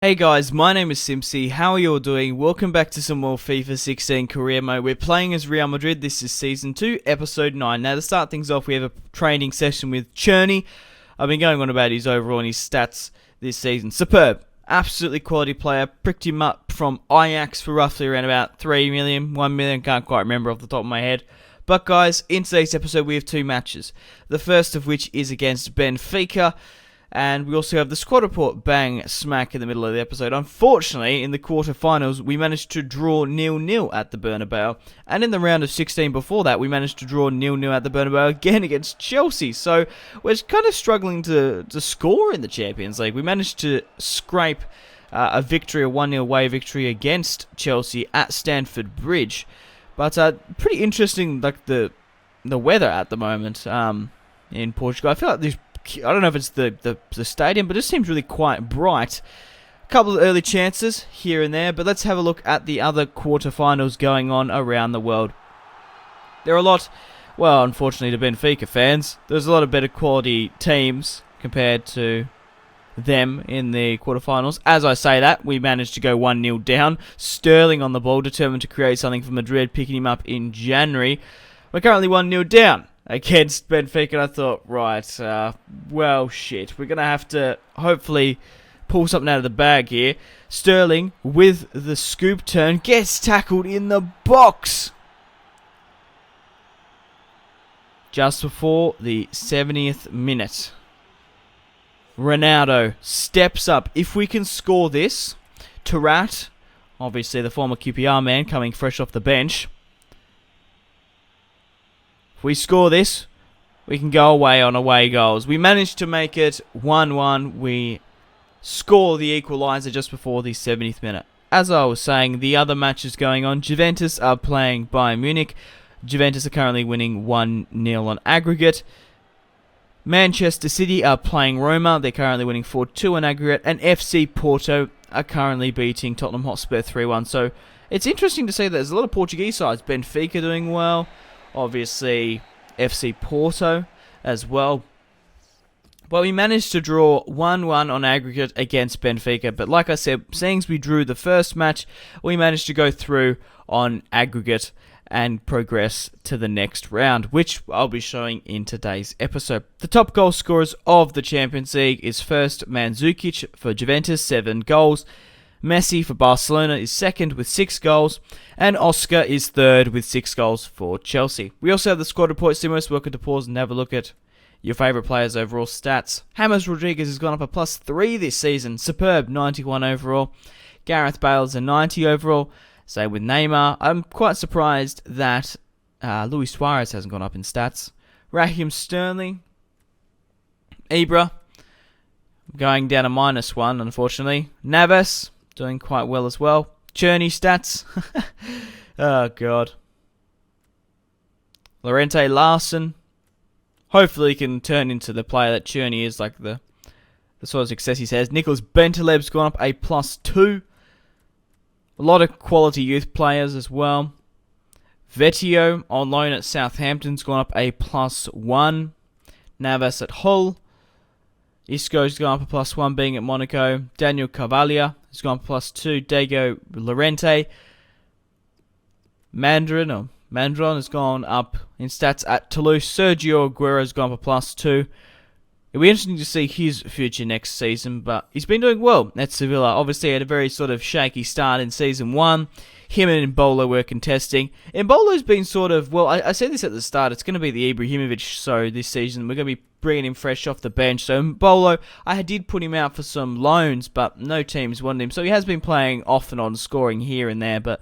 Hey guys, my name is Simpzy. How are you all doing? Welcome back to some more FIFA 16 career mode. We're playing as Real Madrid. This is Season 2, Episode 9. Now to start things off, we have a training session with Cherney. I've been going on about his overall and his stats this season. Superb. Absolutely quality player. Picked him up from Ajax for roughly around about 3 million, 1 million. Can't quite remember off the top of my head. But guys, in today's episode we have two matches. The first of which is against Benfica. And we also have the squad report bang smack in the middle of the episode. Unfortunately, in the quarterfinals, we managed to draw 0-0 at the Bernabeu. And in the round of 16 before that, we managed to draw 0-0 at the Bernabeu again against Chelsea. So we're kind of struggling to score in the Champions League. We managed to scrape a victory, a 1-0 away victory against Chelsea at Stamford Bridge. But pretty interesting, like the weather at the moment in Portugal. I feel like I don't know if it's the stadium, but it just seems really quite bright. A couple of early chances here and there, but let's have a look at the other quarterfinals going on around the world. There are a lot, well, unfortunately to Benfica fans, there's a lot of better quality teams compared to them in the quarterfinals. As I say that, we managed to go 1-0 down. Sterling on the ball, determined to create something for Madrid, picking him up in January. We're currently 1-0 down against Benfica, and I thought, right, well, shit. We're going to have to hopefully pull something out of the bag here. Sterling, with the scoop turn, gets tackled in the box just before the 70th minute. Ronaldo steps up. If we can score this, Tarat, obviously the former QPR man coming fresh off the bench, if we score this, we can go away on away goals. We managed to make it 1-1. We score the equaliser just before the 70th minute. As I was saying, the other matches going on, Juventus are playing Bayern Munich. Juventus are currently winning 1-0 on aggregate. Manchester City are playing Roma. They're currently winning 4-2 on aggregate. And FC Porto are currently beating Tottenham Hotspur 3-1. So it's interesting to see that there's a lot of Portuguese sides. Benfica doing well. Obviously, FC Porto as well. Well, we managed to draw 1-1 on aggregate against Benfica. But like I said, seeing as we drew the first match, we managed to go through on aggregate and progress to the next round, which I'll be showing in today's episode. The top goal scorers of the Champions League is first Mandzukic for Juventus, 7 goals. Messi for Barcelona is second with 6 goals, and Oscar is third with 6 goals for Chelsea. We also have the squad report similar, so welcome to pause and have a look at your favourite players' overall stats. James Rodriguez has gone up a +3 this season, superb, 91 overall. Gareth Bale's a 90 overall, same with Neymar. I'm quite surprised that Luis Suarez hasn't gone up in stats. Raheem Sterling, Ibra, going down a -1 unfortunately. Navas, doing quite well as well. Cherney stats. Oh, God. Lorente Larson. Hopefully he can turn into the player that Cherney is, like the sort of success he has. Nicholas Bentaleb's gone up a +2. A lot of quality youth players as well. Vetio on loan at Southampton's gone up a +1. Navas at Hull. Isco's gone up a +1 being at Monaco. Daniel Cavaglia has gone up a +2. Diego Llorente. Mandron has gone up in stats at Toulouse. Sergio Aguero has gone up a +2. It'll be interesting to see his future next season, but he's been doing well at Sevilla. Obviously, he had a very sort of shaky start in Season 1. Him and Embolo were contesting. Embolo's been sort of, well, I said this at the start, it's going to be the Ibrahimovic show this season. We're going to be bringing him fresh off the bench. So Embolo, I did put him out for some loans, but no teams wanted him. So he has been playing off and on, scoring here and there, but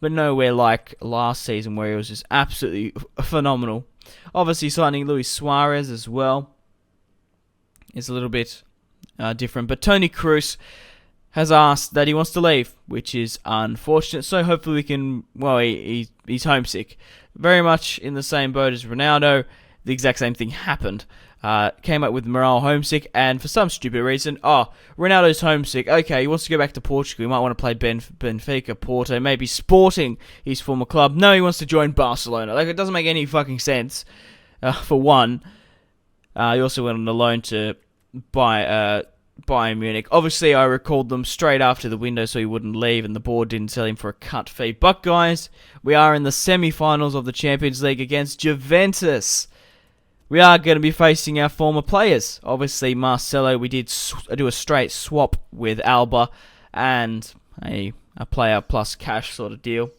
nowhere like last season where he was just absolutely phenomenal. Obviously, signing Luis Suarez as well is a little bit different. But Toni Kroos has asked that he wants to leave, which is unfortunate. So hopefully we can, well, he's homesick. Very much in the same boat as Ronaldo. The exact same thing happened. Came up with morale homesick, and for some stupid reason, Ronaldo's homesick. Okay, he wants to go back to Portugal. He might want to play Benfica, Porto, maybe Sporting, his former club. No, he wants to join Barcelona. Like, it doesn't make any fucking sense, for one. He also went on a loan to Bayern Munich. Obviously, I recalled them straight after the window so he wouldn't leave, and the board didn't sell him for a cut fee. But guys, we are in the semi-finals of the Champions League against Juventus. We are going to be facing our former players. Obviously, Marcelo, we did do a straight swap with Alba and a player plus cash sort of deal.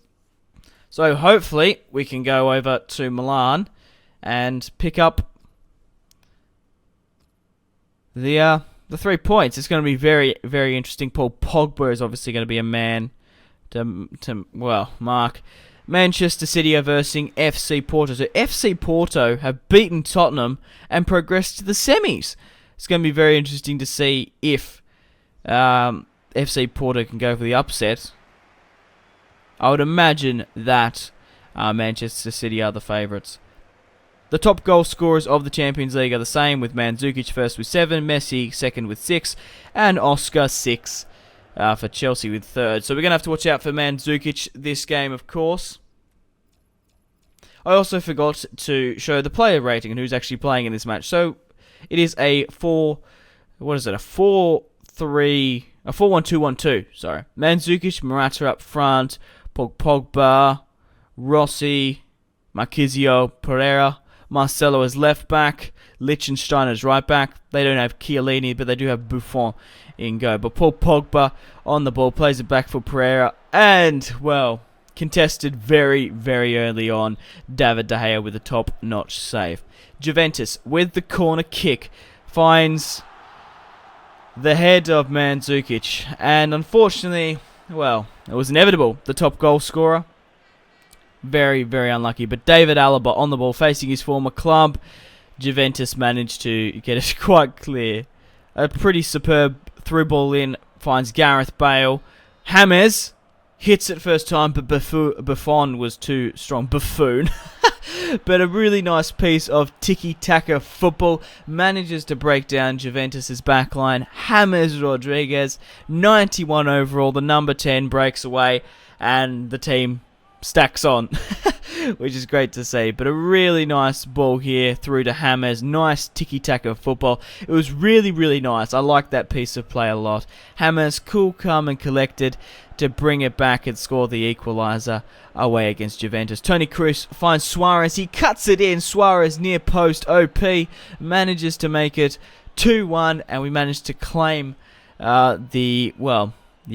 So hopefully we can go over to Milan and pick up the 3 points. It's going to be very, very interesting. Paul Pogba is obviously going to be a man to mark. Manchester City are versing FC Porto. So FC Porto have beaten Tottenham and progressed to the semis. It's going to be very interesting to see if FC Porto can go for the upset. I would imagine that Manchester City are the favourites. The top goal scorers of the Champions League are the same, with Mandzukic first with 7, Messi second with 6, and Oscar 6 for Chelsea with 3rd. So we're going to have to watch out for Mandzukic this game, of course. I also forgot to show the player rating and who's actually playing in this match. So it is a 4-1-2-1-2. Sorry, Mandzukic, Morata up front, Pogba, Rossi, Marquisio, Pereira, Marcelo as left back, Liechtenstein as right back. They don't have Chiellini, but they do have Buffon in go. But Paul Pogba on the ball, plays it back for Pereira, and, well, contested very, very early on. David De Gea with a top-notch save. Juventus, with the corner kick, finds the head of Mandzukic, and unfortunately, well, it was inevitable. The top goal scorer, very, very unlucky. But David Alaba on the ball, facing his former club. Juventus managed to get it quite clear. A pretty superb through ball in, finds Gareth Bale. James hits it first time, but Buffon was too strong. Buffoon. But a really nice piece of tiki-taka football. Manages to break down Juventus' backline. James Rodriguez, 91 overall. The number 10 breaks away, and the team stacks on, which is great to see. But a really nice ball here through to James. Nice tiki-taka football. It was really, really nice. I like that piece of play a lot. James, cool, calm and collected to bring it back and score the equaliser away against Juventus. Toni Kroos finds Suarez. He cuts it in. Suarez near post. OP manages to make it 2-1, and we managed to claim the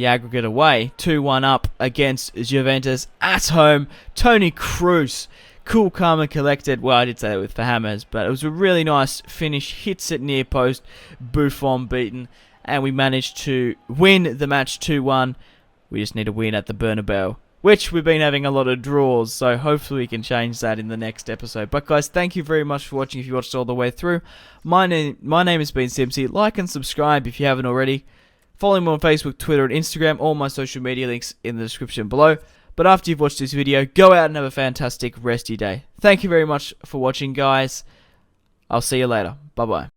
aggregate away, 2-1 up against Juventus at home. Toni Kroos, cool, calm and collected. Well, I did say that with James, but it was a really nice finish. Hits it near post. Buffon beaten, and we managed to win the match 2-1. We just need a win at the Bernabeu, which we've been having a lot of draws, so hopefully we can change that in the next episode. But guys, thank you very much for watching if you watched all the way through. My name has been Simpzy. Like and subscribe if you haven't already. Follow me on Facebook, Twitter, and Instagram. All my social media links in the description below. But after you've watched this video, go out and have a fantastic rest of your day. Thank you very much for watching, guys. I'll see you later. Bye-bye.